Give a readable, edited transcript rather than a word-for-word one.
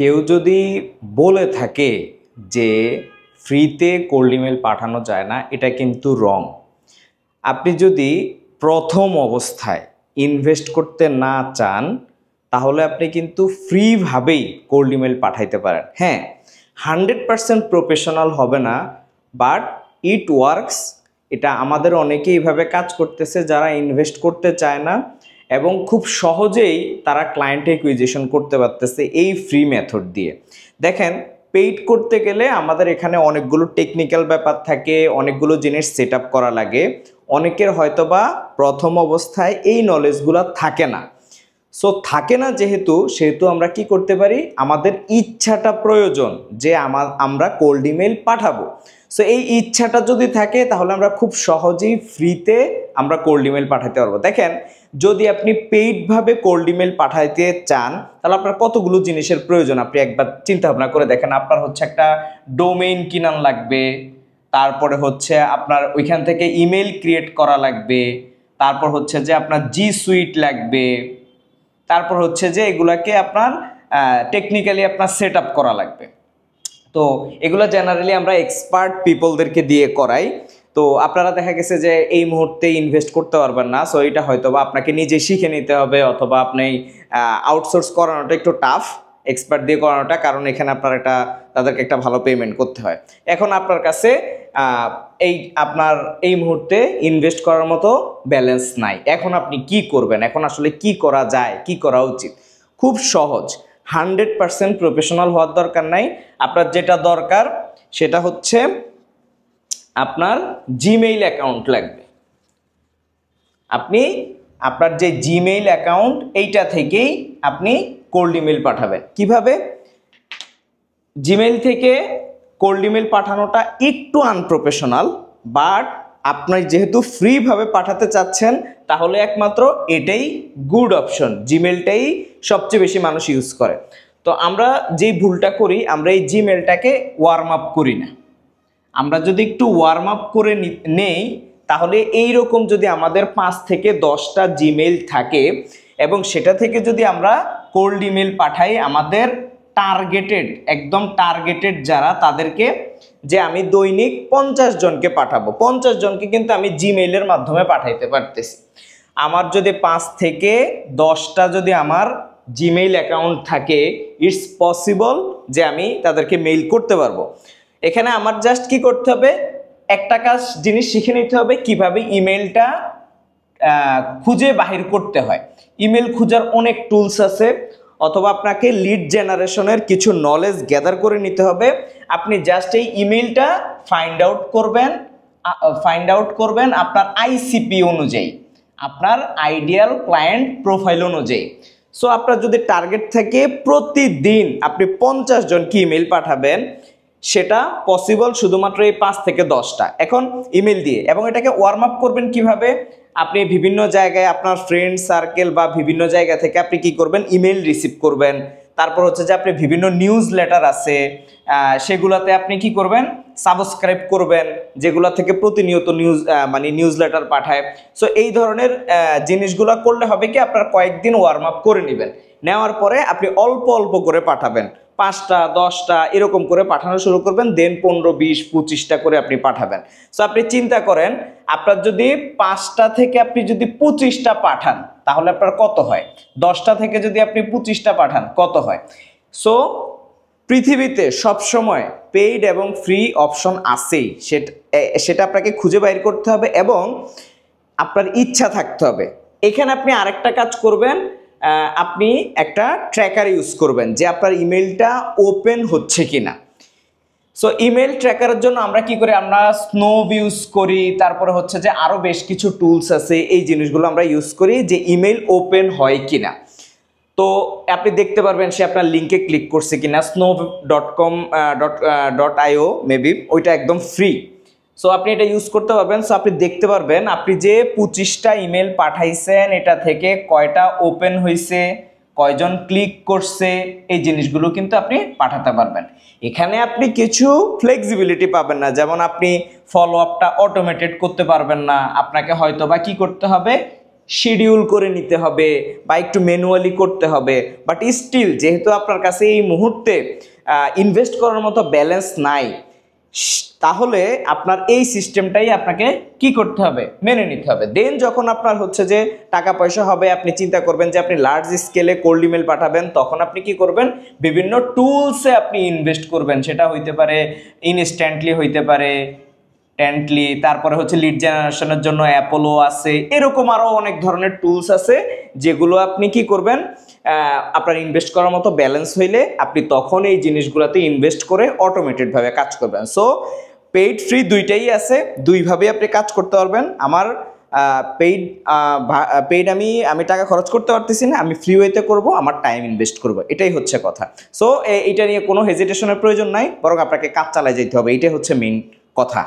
কেউ যদি বলে থাকে যে ফ্রিতে কোল্ড ইমেল পাঠানো যায় না, এটা কিন্তু রং। আপনি যদি প্রথম অবস্থায় ইনভেস্ট করতে না চান তাহলে আপনি কিন্তু ফ্রিভাবেই কোল্ড ইমেল পাঠাইতে পারেন। হ্যাঁ, 100% প্রফেশনাল হবে না, বাট ইট ওয়ার্কস। এটা আমাদের অনেকেই এইভাবে কাজ করতেছে যারা ইনভেস্ট করতে চায় না এবং খুব সহজেই তারা ক্লায়েন্ট অ্যাকুইজিশন করতে পারতেছে এই ফ্রি মেথড দিয়ে। দেখেন, পেইড করতে গেলে আমাদের এখানে অনেকগুলো টেকনিক্যাল ব্যাপার থাকে, অনেকগুলো জিনিস সেট আপ করা লাগে। অনেকের হয়তোবা প্রথম অবস্থায় এই নলেজগুলো থাকে না। সো থাকে না সেহেতু আমরা কি করতে পারি, আমাদের ইচ্ছাটা প্রয়োজন যে আমরা কোল্ড ইমেল পাঠাবো। সো এই ইচ্ছাটা যদি থাকে তাহলে আমরা খুব সহজেই ফ্রিতে আমরা কোল্ড ইমেল পাঠাতে পারবো। দেখেন, যদি আপনি পেইডভাবে কোল্ড ইমেল পাঠাইতে চান তাহলে আপনার কতগুলো জিনিসের প্রয়োজন আপনি একবার চিন্তা ভাবনা করে দেখেন। আপনার হচ্ছে একটা ডোমেইন কিনান লাগবে, তারপরে হচ্ছে আপনার ওইখান থেকে ইমেল ক্রিয়েট করা লাগবে, তারপর হচ্ছে যে আপনার জি সুইট লাগবে, তারপর হচ্ছে যে এগুলাকে আপনার টেকনিক্যালি আপনার সেট আপ করা লাগবে। তো এগুলো জেনারেলি আমরা এক্সপার্ট পিপলদেরকে দিয়ে করাই। তো আপনারা দেখা গেছে যে এই মুহূর্তে ইনভেস্ট করতে পারবেন না, সো এটা হয়তো বা আপনাকে নিজে শিখে নিতে হবে, অথবা আপনি আউটসোর্স করানোটা একটু টাফ, এক্সপার্ট দিয়ে করানোটা, কারণ এখানে আপনার তাদেরকে একটা ভালো পেমেন্ট করতে হয়। এখন আপনার কাছে আপনার এই মুহূর্তে ইনভেস্ট করার মতো ব্যালেন্স নাই। এখন আপনি কি করবেন? এখন আসলে কি করা যায়, কি করা উচিত? খুব সহজ, 100% প্রফেশনাল হওয়ার দরকার নাই। আপনার যেটা দরকার সেটা হচ্ছে আপনার জিমেইল অ্যাকাউন্ট লাগবে। আপনি আপনার যে জিমেইল অ্যাকাউন্ট, এইটা থেকেই আপনি কোল্ড ইমেল পাঠাবেন। কিভাবে? জিমেইল থেকে কোল্ড ইমেল পাঠানোটা একটু আনপ্রফেশনাল, বাট আপনি যেহেতু ফ্রিভাবে পাঠাতে চাচ্ছেন তাহলে একমাত্র এটাই গুড অপশন। জিমেইলটাই সবচেয়ে বেশি মানুষ ইউজ করে। তো আমরা যেই ভুলটা করি, আমরা এই জিমেইলটাকে ওয়ার্ম আপ করি না। আমরা যদি একটু ওয়ার্ম আপ করে নেই তাহলে এইরকম যদি আমাদের 5 থেকে 10টা জিমেইল থাকে এবং সেটা থেকে যদি আমরা কোল্ড ইমেল পাঠাই আমাদের একদম টার্গেটেড যারা, তাদেরকে, যে আমি দৈনিক 50 জনকে পাঠাবো, 50 জনকে কিন্তু আমি জিমেইলের মাধ্যমে পাঠাইতে পারতেছি। আমার যদি 5 থেকে 10টা যদি আমার জিমেইল অ্যাকাউন্ট থাকে, ইটস পসিবল যে আমি তাদেরকে মেইল করতে পারবো। এখানে আমার জাস্ট কি করতে হবে, একটা জিনিস শিখে নিতে হবে কিভাবে ইমেলটা খুঁজে বাহির করতে হয়। ইমেল খোঁজার অনেক টুলস আছে, অথবা আপনাকে লিড জেনারেশনের কিছু নলেজ গ্যাদার করে নিতে হবে। আপনি জাস্ট এই ইমেলটা ফাইন্ড আউট করবেন আপনার আইসিপি অনুযায়ী, আপনার আইডিয়াল ক্লায়েন্ট প্রোফাইল অনুযায়ী। সো আপনার যদি টার্গেট থাকে প্রতিদিন আপনি 50 জনকে ইমেল পাঠাবেন, সেটা পসিবল শুধুমাত্র এই 5 থেকে 10টা এখন ইমেল দিয়ে। এবং এটাকে ওয়ার্ম আপ করবেন কিভাবে? আপনি বিভিন্ন জায়গায় আপনার ফ্রেন্ড সার্কেল বা বিভিন্ন জায়গা থেকে আপনি কি করবেন, ইমেল রিসিভ করবেন। তারপর হচ্ছে যে আপনি বিভিন্ন নিউজ লেটার আছে, সেগুলোতে আপনি কি করবেন, সাবস্ক্রাইব করবেন, যেগুলো থেকে প্রতিনিয়ত নিউজ লেটার পাঠায়। সো এই ধরনের জিনিসগুলো করলে হবে কি, আপনার কয়েকদিন ওয়ার্ম আপ করে নেবেন, নেওয়ার পরে আপনি অল্প অল্প করে পাঠাবেন, 5টা 10টা এরকম করে পাঠানো শুরু করবেন, দেন 15 20 25টা করে আপনি পাঠাবেন। সো আপনি চিন্তা করেন, আপনার যদি 5টা থেকে আপনি যদি 25টা পাঠান তাহলে আপনার কত হয়? 10টা থেকে যদি আপনি 25টা পাঠান কত হয়? সো পৃথিবীতে সবসময় পেইড এবং ফ্রি অপশন আছেই, সেটা আপনাকে খুঁজে বাইর করতে হবে এবং আপনার ইচ্ছা থাকতে হবে। এখানে আপনি আরেকটা কাজ করবেন, আপনি একটা ট্র্যাকার ইউজ করবেন যে আপনার ইমেলটা ওপেন হচ্ছে কিনা। সো ইমেল ট্র্যাকারের জন্য আমরা কি করি, আমরা স্নোভ ইউজ করি, তারপরে হচ্ছে যে আরো বেশ কিছু টুলস আছে, এই জিনিসগুলো আমরা ইউজ করি যে ইমেল ওপেন হয় কিনা। তো আপনি দেখতে পারবেন সে আপনার লিঙ্কে ক্লিক করছে কিনা, snov.com.io মেবি, ওইটা একদম ফ্রি। সো আপনি এটা ইউজ করতে পারবেন। সো আপনি দেখতে পারবেন আপনি যে 25টা ইমেল পাঠাইছেন এটা থেকে কয়টা ওপেন হয়েছে, কয়জন ক্লিক করছে, এই জিনিসগুলো কিন্তু আপনি পাঠাতে পারবেন। এখানে আপনি কিছু ফ্লেক্সিবিলিটি পাবেন না, যেমন আপনি ফলো আপটা অটোমেটেড করতে পারবেন না, আপনাকে হয়তো বা কি করতে হবে, শিডিউল করে নিতে হবে বা একটু ম্যানুয়ালি করতে হবে, বাট স্টিল যেহেতু আপনার কাছে এই মুহূর্তে ইনভেস্ট করার মতো ব্যালেন্স নাই, তাহলে আপনার এই সিস্টেমটাই আপনাকে কি করতে হবে, মেনে নিতে হবে। দেন যখন আপনার হচ্ছে যে টাকা পয়সা হবে, আপনি চিন্তা করবেন যে আপনি লার্জ স্কেলে কোল্ড ইমেল পাঠাবেন, তখন আপনি কি করবেন, বিভিন্ন টুলসে আপনি ইনভেস্ট করবেন। সেটা হইতে পারে ইনস্ট্যান্টলি, হইতে পারে টেন্টলি, তারপরে হচ্ছে লিড জেনারেশনের জন্য অ্যাপোলো আছে, এরকম আরও অনেক ধরনের টুলস আছে যেগুলো আপনি কি করবেন, আপনার ইনভেস্ট করার মতো ব্যালেন্স হইলে আপনি তখন এই জিনিসগুলোতে ইনভেস্ট করে অটোমেটেডভাবে কাজ করবেন। সো পেইড ফ্রি দুইটাই আছে, দুইভাবে আপনি কাজ করতে পারবেন। আমার পেইড আমি টাকা খরচ করতে পারতেছি না, আমি ফ্রি ওয়েতে করব, আমার টাইম ইনভেস্ট করব, এটাই হচ্ছে কথা। সো এইটা নিয়ে কোনো হেজিটেশনের প্রয়োজন নাই, বরং আপনাকে কাজ চালায় যেতে হবে, এটাই হচ্ছে মেইন কথা।